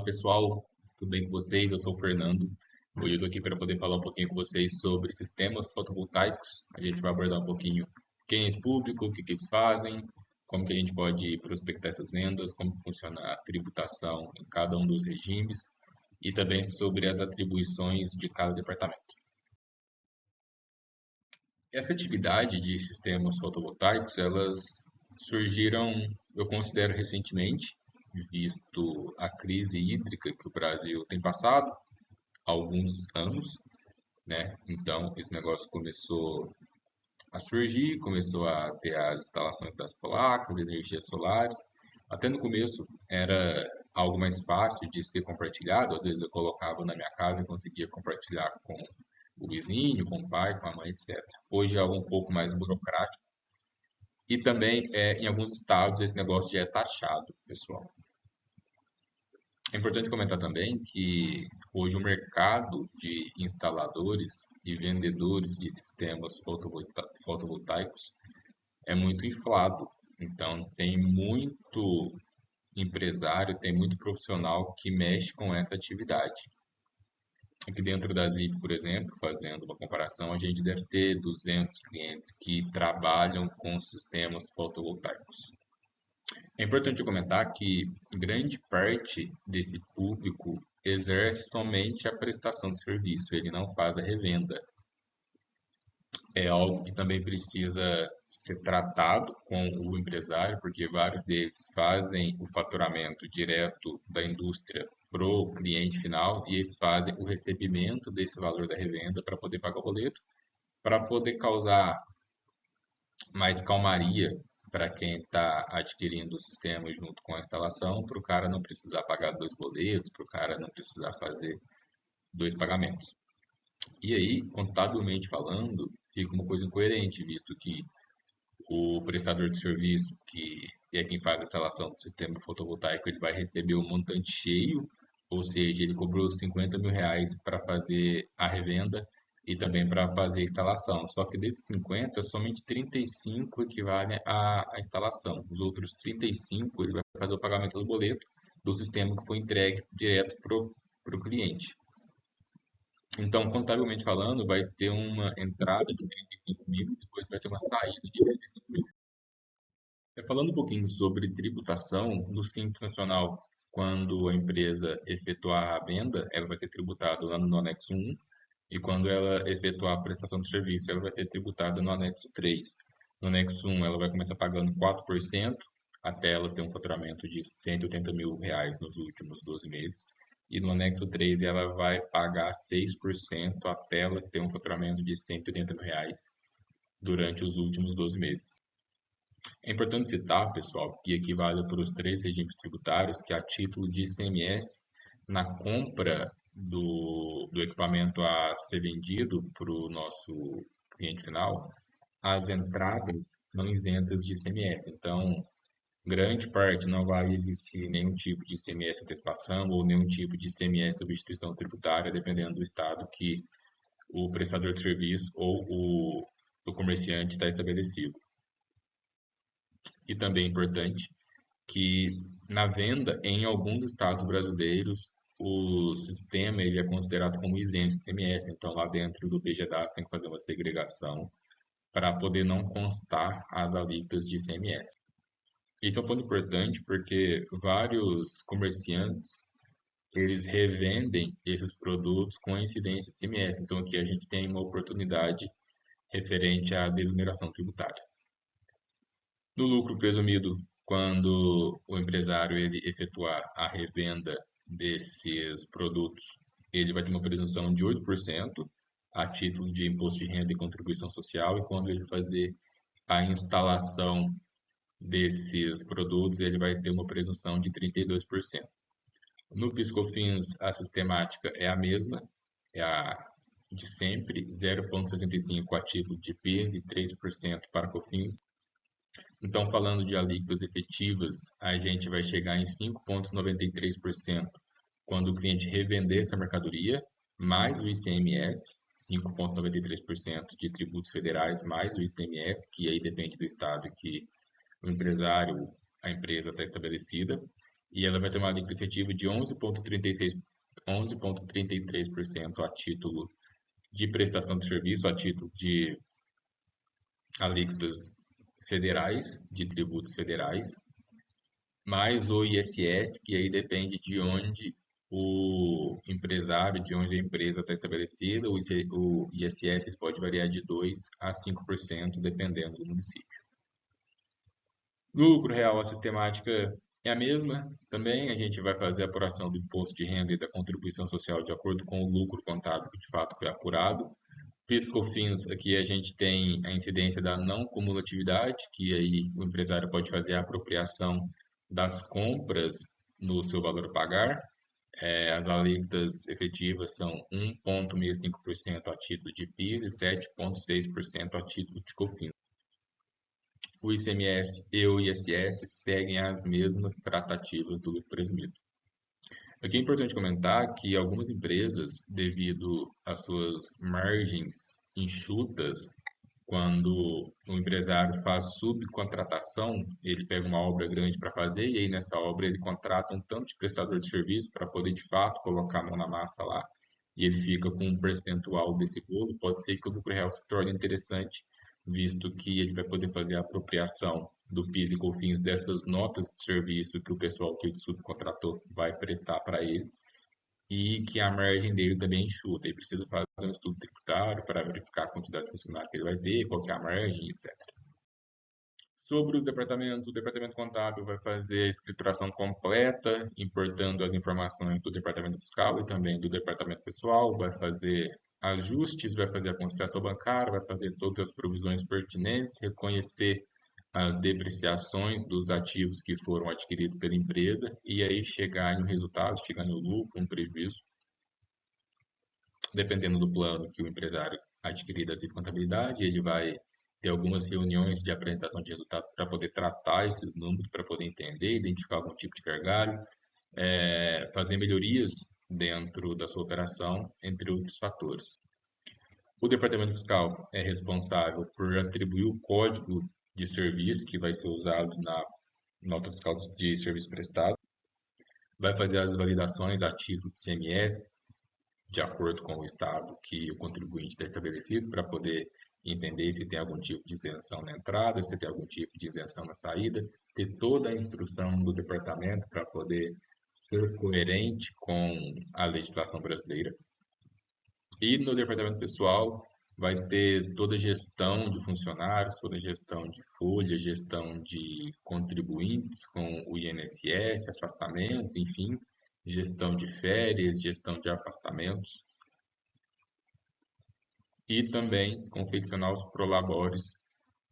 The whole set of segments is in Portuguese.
pessoal, tudo bem com vocês? Eu sou o Fernando. Hoje eu estou aqui para poder falar um pouquinho com vocês sobre sistemas fotovoltaicos. A gente vai abordar um pouquinho quem é esse público, o que que eles fazem, como que a gente pode prospectar essas vendas, como funciona a tributação em cada um dos regimes e também sobre as atribuições de cada departamento. Essa atividade de sistemas fotovoltaicos, elas surgiram, eu considero recentemente, visto a crise hídrica que o Brasil tem passado há alguns anos, né? Então, esse negócio começou a surgir, começou a ter as instalações das placas, energias solares. Até no começo era algo mais fácil de ser compartilhado, às vezes eu colocava na minha casa e conseguia compartilhar com o vizinho, com o pai, com a mãe, etc. Hoje é algo um pouco mais burocrático e também em alguns estados esse negócio já é taxado, pessoal. É importante comentar também que hoje o mercado de instaladores e vendedores de sistemas fotovoltaicos é muito inflado. Então, tem muito empresário, tem muito profissional que mexe com essa atividade. Aqui dentro da ZIP, por exemplo, fazendo uma comparação, a gente deve ter 200 clientes que trabalham com sistemas fotovoltaicos. É importante comentar que grande parte desse público exerce somente a prestação de serviço, ele não faz a revenda. É algo que também precisa ser tratado com o empresário, porque vários deles fazem o faturamento direto da indústria para o cliente final e eles fazem o recebimento desse valor da revenda para poder pagar o boleto, para poder causar mais calmaria para quem está adquirindo o sistema junto com a instalação, para o cara não precisar pagar dois boletos, para o cara não precisar fazer dois pagamentos. E aí, contabilmente falando, fica uma coisa incoerente, visto que o prestador de serviço, que é quem faz a instalação do sistema fotovoltaico, ele vai receber o montante cheio, ou seja, ele cobrou 50 mil reais para fazer a revenda e também para fazer a instalação. Só que desses 50, somente 35 equivalem à instalação. Os outros 35, ele vai fazer o pagamento do boleto do sistema que foi entregue direto para o cliente. Então, contabilmente falando, vai ter uma entrada de 35 mil e depois vai ter uma saída de 35 mil. Falando um pouquinho sobre tributação, no Simples Nacional, quando a empresa efetuar a venda, ela vai ser tributada lá no anexo 1, e quando ela efetuar a prestação de serviço, ela vai ser tributada no anexo 3. No anexo 1, ela vai começar pagando 4%, até ela ter um faturamento de 180 mil reais nos últimos 12 meses. E no anexo 3, ela vai pagar 6% até ela ter um faturamento de 180 mil reais durante os últimos 12 meses. É importante citar, pessoal, que equivale para os três regimes tributários que a título de ICMS, na compra do equipamento a ser vendido para o nosso cliente final, as entradas não isentas de ICMS. Então, grande parte não vai existir nenhum tipo de ICMS antecipação ou nenhum tipo de ICMS substituição tributária, dependendo do estado que o prestador de serviço ou o comerciante está estabelecido. E também é importante que na venda, em alguns estados brasileiros, o sistema ele é considerado como isento de ICMS. Então, lá dentro do PGDAS tem que fazer uma segregação para poder não constar as alíquotas de ICMS. Isso é um ponto importante porque vários comerciantes eles revendem esses produtos com incidência de ICMS. Então, aqui a gente tem uma oportunidade referente à desoneração tributária. No lucro presumido, quando o empresário ele efetuar a revenda desses produtos, ele vai ter uma presunção de 8% a título de imposto de renda e contribuição social, e quando ele fazer a instalação desses produtos, ele vai ter uma presunção de 32%. No PIS/COFINS, a sistemática é a mesma, é a de sempre, 0,65% a título de PIS e 3% para COFINS. Então, falando de alíquotas efetivas, a gente vai chegar em 5,93% quando o cliente revender essa mercadoria, mais o ICMS, 5,93% de tributos federais, mais o ICMS, que aí depende do estado que o empresário, a empresa está estabelecida. e ela vai ter uma alíquota efetiva de 11,33% a título de prestação de serviço, a título de alíquotas federais, de tributos federais, mais o ISS, que aí depende de onde o empresário, de onde a empresa está estabelecida. O ISS ele pode variar de 2% a 5%, dependendo do município. No lucro real, a sistemática é a mesma também. A gente vai fazer a apuração do imposto de renda e da contribuição social de acordo com o lucro contábil que de fato foi apurado. PIS/COFINS, aqui a gente tem a incidência da não cumulatividade, que aí o empresário pode fazer a apropriação das compras no seu valor a pagar. As alíquotas efetivas são 1,65% a título de PIS e 7,6% a título de COFINS. O ICMS e o ISS seguem as mesmas tratativas do lucro presumido. Aqui é importante comentar que algumas empresas, devido às suas margens enxutas, quando o empresário faz subcontratação, ele pega uma obra grande para fazer e aí nessa obra ele contrata um tanto de prestador de serviço para poder de fato colocar a mão na massa lá e ele fica com um percentual desse bolo. Pode ser que o lucro real se torne interessante, visto que ele vai poder fazer a apropriação do PIS e COFINS dessas notas de serviço que o pessoal que ele subcontratou vai prestar para ele e que a margem dele também é enxuta. Ele precisa fazer um estudo tributário para verificar a quantidade de funcionário que ele vai ter, qual que é a margem, etc. Sobre os departamentos, o departamento contábil vai fazer a escrituração completa, importando as informações do departamento fiscal e também do departamento pessoal, vai fazer ajustes, vai fazer a conciliação bancária, vai fazer todas as provisões pertinentes, reconhecer as depreciações dos ativos que foram adquiridos pela empresa e aí chegar em um resultado, chegar no lucro, um prejuízo, dependendo do plano que o empresário adquirir da contabilidade, ele vai ter algumas reuniões de apresentação de resultado para poder tratar esses números, para poder entender, identificar algum tipo de gargalho, fazer melhorias dentro da sua operação, entre outros fatores. O departamento fiscal é responsável por atribuir o código de serviço que vai ser usado na nota fiscal de serviço prestado, vai fazer as validações ativas do ICMS, de acordo com o estado que o contribuinte está estabelecido, para poder entender se tem algum tipo de isenção na entrada, se tem algum tipo de isenção na saída, ter toda a instrução do departamento para poder ser coerente com a legislação brasileira. E no departamento pessoal vai ter toda a gestão de funcionários, toda a gestão de folha, gestão de contribuintes com o INSS, afastamentos, enfim, gestão de férias, gestão de afastamentos. E também confeccionar os prolabores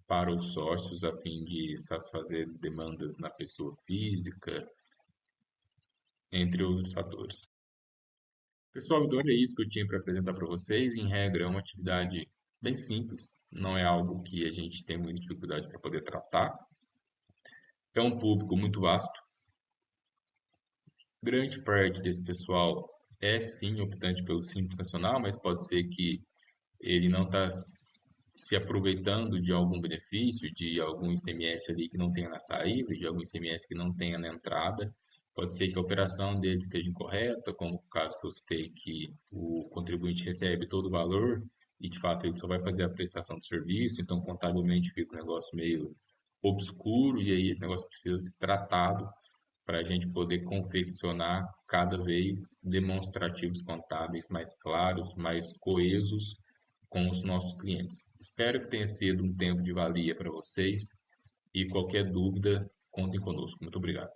para os sócios a fim de satisfazer demandas na pessoa física, entre outros fatores. Pessoal, então é isso que eu tinha para apresentar para vocês. Em regra, é uma atividade bem simples, não é algo que a gente tem muita dificuldade para poder tratar. É um público muito vasto. Grande parte desse pessoal é sim optante pelo Simples Nacional, mas pode ser que ele não está se aproveitando de algum benefício, de algum ICMS ali que não tenha na saída, de algum ICMS que não tenha na entrada. Pode ser que a operação dele esteja incorreta, como o caso que eu citei, que o contribuinte recebe todo o valor e de fato ele só vai fazer a prestação de serviço, então contabilmente fica um negócio meio obscuro e aí esse negócio precisa ser tratado para a gente poder confeccionar cada vez demonstrativos contábeis mais claros, mais coesos com os nossos clientes. Espero que tenha sido um tempo de valia para vocês e qualquer dúvida, contem conosco. Muito obrigado.